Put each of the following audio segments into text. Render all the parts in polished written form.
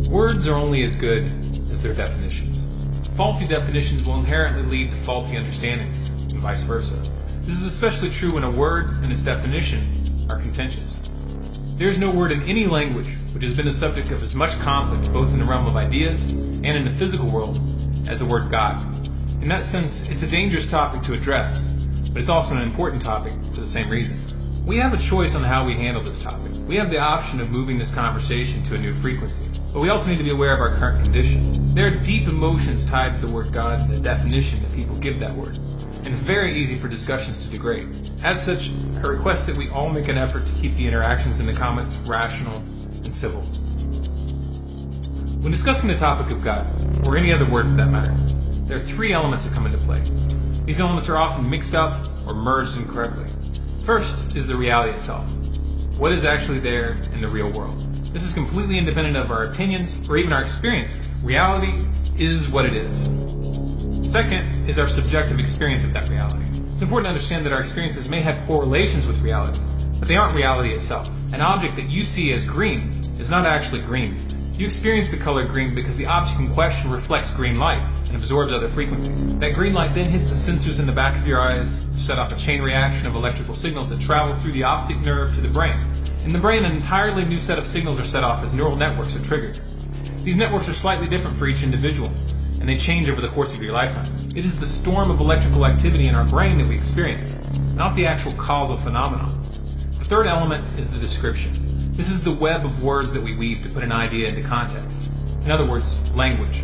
Words are only as good as their definitions. Faulty definitions will inherently lead to faulty understandings, and vice versa. This is especially true when a word and its definition are contentious. There is no word in any language which has been the subject of as much conflict both in the realm of ideas and in the physical world as the word God. In that sense, it's a dangerous topic to address, but it's also an important topic for the same reason. We have a choice on how we handle this topic. We have the option of moving this conversation to a new frequency, but we also need to be aware of our current condition. There are deep emotions tied to the word God and the definition that people give that word, and it's very easy for discussions to degrade. As such, I request that we all make an effort to keep the interactions in the comments rational and civil. When discussing the topic of God, or any other word for that matter, there are three elements that come into play. These elements are often mixed up or merged incorrectly. First is the reality itself. What is actually there in the real world? This is completely independent of our opinions or even our experiences. Reality is what it is. Second is our subjective experience of that reality. It's important to understand that our experiences may have correlations with reality, but they aren't reality itself. An object that you see as green is not actually green. You experience the color green because the object in question reflects green light and absorbs other frequencies. That green light then hits the sensors in the back of your eyes, set off a chain reaction of electrical signals that travel through the optic nerve to the brain. In the brain, an entirely new set of signals are set off as neural networks are triggered. These networks are slightly different for each individual, and they change over the course of your lifetime. It is the storm of electrical activity in our brain that we experience, not the actual causal phenomenon. The third element is the description. This is the web of words that we weave to put an idea into context. In other words, language.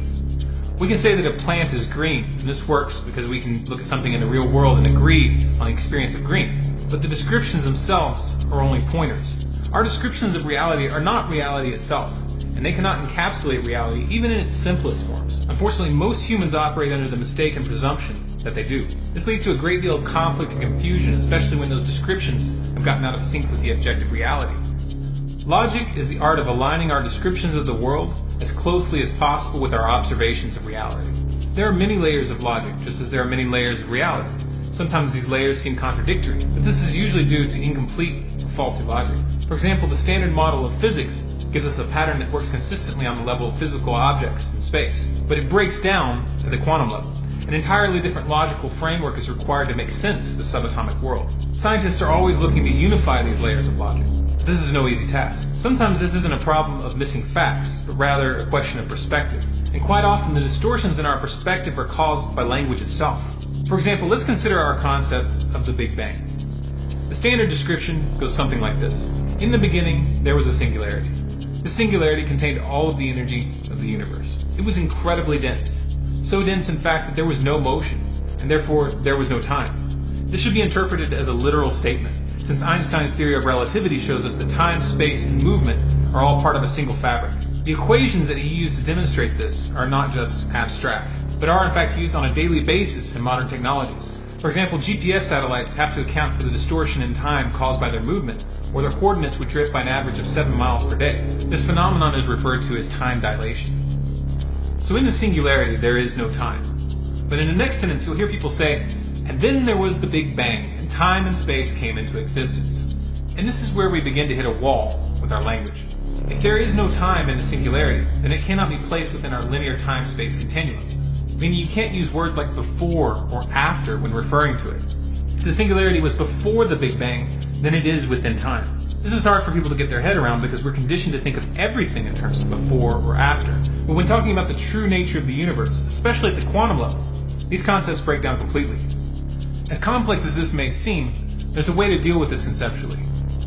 We can say that a plant is green, and this works because we can look at something in the real world and agree on the experience of green. But the descriptions themselves are only pointers. Our descriptions of reality are not reality itself, and they cannot encapsulate reality even in its simplest forms. Unfortunately, most humans operate under the mistaken presumption that they do. This leads to a great deal of conflict and confusion, especially when those descriptions have gotten out of sync with the objective reality. Logic is the art of aligning our descriptions of the world as closely as possible with our observations of reality. There are many layers of logic, just as there are many layers of reality. Sometimes these layers seem contradictory, but this is usually due to incomplete or faulty logic. For example, the standard model of physics gives us a pattern that works consistently on the level of physical objects in space, but it breaks down at the quantum level. An entirely different logical framework is required to make sense of the subatomic world. Scientists are always looking to unify these layers of logic. This is no easy task. Sometimes this isn't a problem of missing facts, but rather a question of perspective. And quite often the distortions in our perspective are caused by language itself. For example, let's consider our concept of the Big Bang. The standard description goes something like this. In the beginning, there was a singularity. The singularity contained all of the energy of the universe. It was incredibly dense. So dense, in fact, that there was no motion, and therefore there was no time. This should be interpreted as a literal statement, since Einstein's theory of relativity shows us that time, space, and movement are all part of a single fabric. The equations that he used to demonstrate this are not just abstract, but are in fact used on a daily basis in modern technologies. For example, GPS satellites have to account for the distortion in time caused by their movement, or their coordinates would drift by an average of 7 miles per day. This phenomenon is referred to as time dilation. So in the singularity, there is no time. But in the next sentence, you'll hear people say, and then there was the Big Bang, and time and space came into existence. And this is where we begin to hit a wall with our language. If there is no time in the singularity, then it cannot be placed within our linear time-space continuum. Meaning you can't use words like before or after when referring to it. If the singularity was before the Big Bang, then it is within time. This is hard for people to get their head around because we're conditioned to think of everything in terms of before or after. But when talking about the true nature of the universe, especially at the quantum level, these concepts break down completely. As complex as this may seem, there's a way to deal with this conceptually.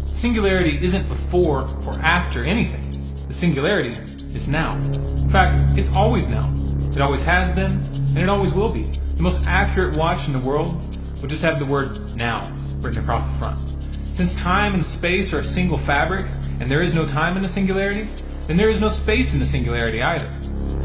Singularity isn't before or after anything. The singularity is now. In fact, it's always now. It always has been, and it always will be. The most accurate watch in the world will just have the word now written across the front. Since time and space are a single fabric, and there is no time in the singularity, then there is no space in the singularity either.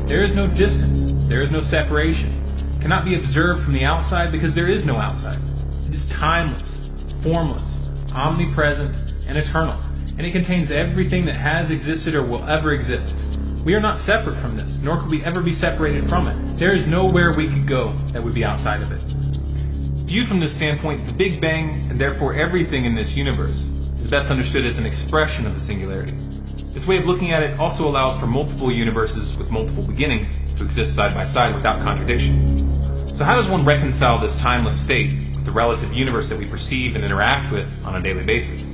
There is no distance. There is no separation. It cannot be observed from the outside because there is no outside. It is timeless, formless, omnipresent, and eternal, and it contains everything that has existed or will ever exist. We are not separate from this, nor could we ever be separated from it. There is nowhere we could go that would be outside of it. Viewed from this standpoint, the Big Bang, and therefore everything in this universe, is best understood as an expression of the singularity. This This way of looking at it also allows for multiple universes with multiple beginnings to exist side by side without contradiction. So how does one reconcile this timeless state with the relative universe that we perceive and interact with on a daily basis?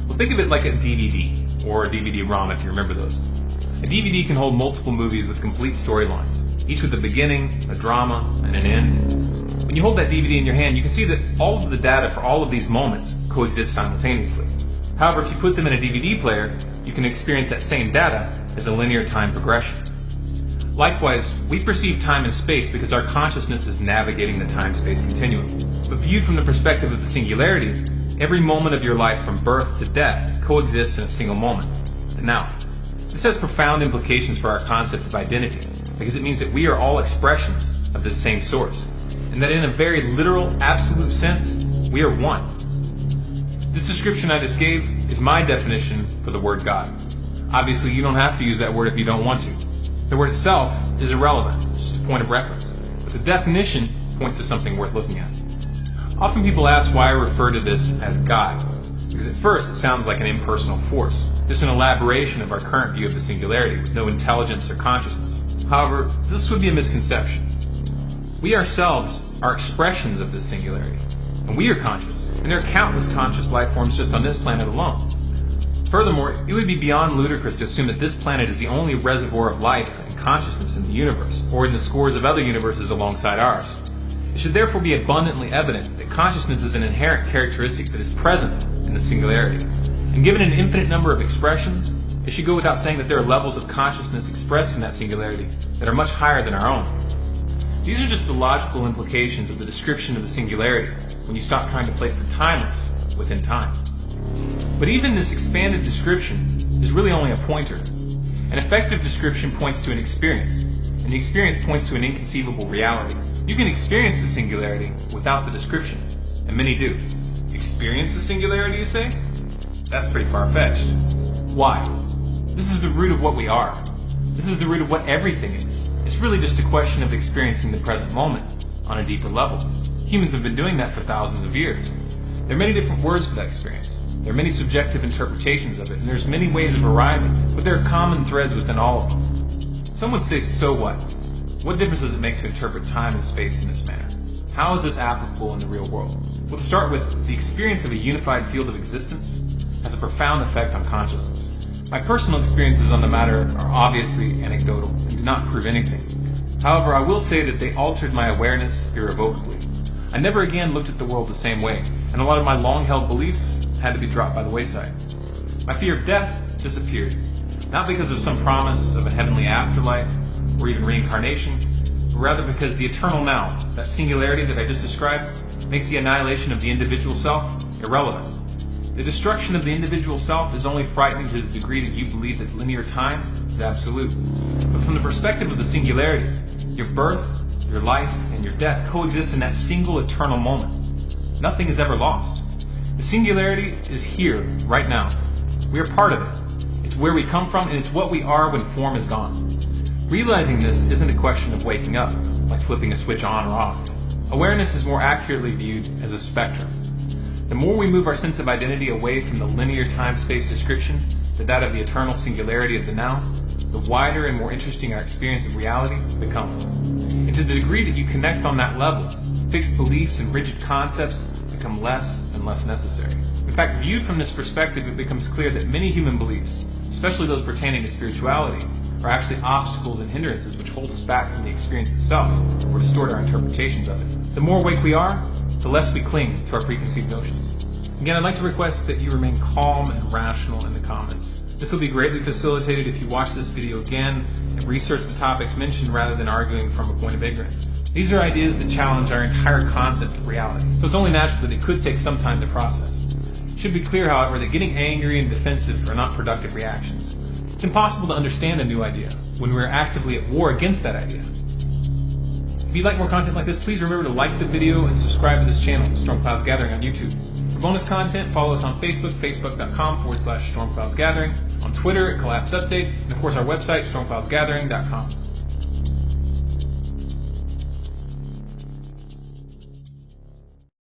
Well, think of it like a DVD, or a DVD-ROM if you remember those. A DVD can hold multiple movies with complete storylines, each with a beginning, a drama, and an end. When you hold that DVD in your hand, you can see that all of the data for all of these moments coexist simultaneously. However, if you put them in a DVD player, you can experience that same data as a linear time progression. Likewise, we perceive time and space because our consciousness is navigating the time-space continuum. But viewed from the perspective of the singularity, every moment of your life from birth to death coexists in a single moment. And now, this has profound implications for our concept of identity, because it means that we are all expressions of the same source, and that in a very literal, absolute sense, we are one. This description I just gave is my definition for the word God. Obviously, you don't have to use that word if you don't want to. The word itself is irrelevant, it's just a point of reference. But the definition points to something worth looking at. Often people ask why I refer to this as God, because at first it sounds like an impersonal force, just an elaboration of our current view of the singularity with no intelligence or consciousness. However, this would be a misconception. We ourselves are expressions of this singularity, and we are conscious, and there are countless conscious life forms just on this planet alone. Furthermore, it would be beyond ludicrous to assume that this planet is the only reservoir of life and consciousness in the universe, or in the scores of other universes alongside ours. It should therefore be abundantly evident that consciousness is an inherent characteristic that is present in the singularity. And given an infinite number of expressions, it should go without saying that there are levels of consciousness expressed in that singularity that are much higher than our own. These are just the logical implications of the description of the singularity when you stop trying to place the timeless within time. But even this expanded description is really only a pointer. An effective description points to an experience, and the experience points to an inconceivable reality. You can experience the singularity without the description, and many do. Experience the singularity, you say? That's pretty far-fetched. Why? This is the root of what we are. This is the root of what everything is. It's really just a question of experiencing the present moment on a deeper level. Humans have been doing that for thousands of years. There are many different words for that experience. There are many subjective interpretations of it, and there's many ways of arriving, but there are common threads within all of them. Some would say, so what? What difference does it make to interpret time and space in this manner? How is this applicable in the real world? Well, to start with, the experience of a unified field of existence has a profound effect on consciousness. My personal experiences on the matter are obviously anecdotal and do not prove anything. However, I will say that they altered my awareness irrevocably. I never again looked at the world the same way, and a lot of my long-held beliefs had to be dropped by the wayside. My fear of death disappeared, not because of some promise of a heavenly afterlife or even reincarnation, but rather because the eternal now, that singularity that I just described, makes the annihilation of the individual self irrelevant. The destruction of the individual self is only frightening to the degree that you believe that linear time is absolute. But from the perspective of the singularity, your birth, your life, and your death coexist in that single eternal moment. Nothing is ever lost. The singularity is here, right now. We are part of it. It's where we come from, and it's what we are when form is gone. Realizing this isn't a question of waking up, like flipping a switch on or off. Awareness is more accurately viewed as a spectrum. The more we move our sense of identity away from the linear time-space description to that of the eternal singularity of the now, the wider and more interesting our experience of reality becomes. And to the degree that you connect on that level, fixed beliefs and rigid concepts become less and less necessary. In fact, viewed from this perspective, it becomes clear that many human beliefs, especially those pertaining to spirituality, are actually obstacles and hindrances which hold us back from the experience itself or distort our interpretations of it. The more awake we are, the less we cling to our preconceived notions. Again, I'd like to request that you remain calm and rational in the comments. This will be greatly facilitated if you watch this video again and research the topics mentioned rather than arguing from a point of ignorance. These are ideas that challenge our entire concept of reality, so it's only natural that it could take some time to process. It should be clear, however, that getting angry and defensive are not productive reactions. It's impossible to understand a new idea when we're actively at war against that idea. If you'd like more content like this, please remember to like the video and subscribe to this channel, Storm Clouds Gathering on YouTube. For bonus content, follow us on Facebook, facebook.com/StormCloudsGathering, on Twitter at Collapse Updates, and of course our website, stormcloudsgathering.com.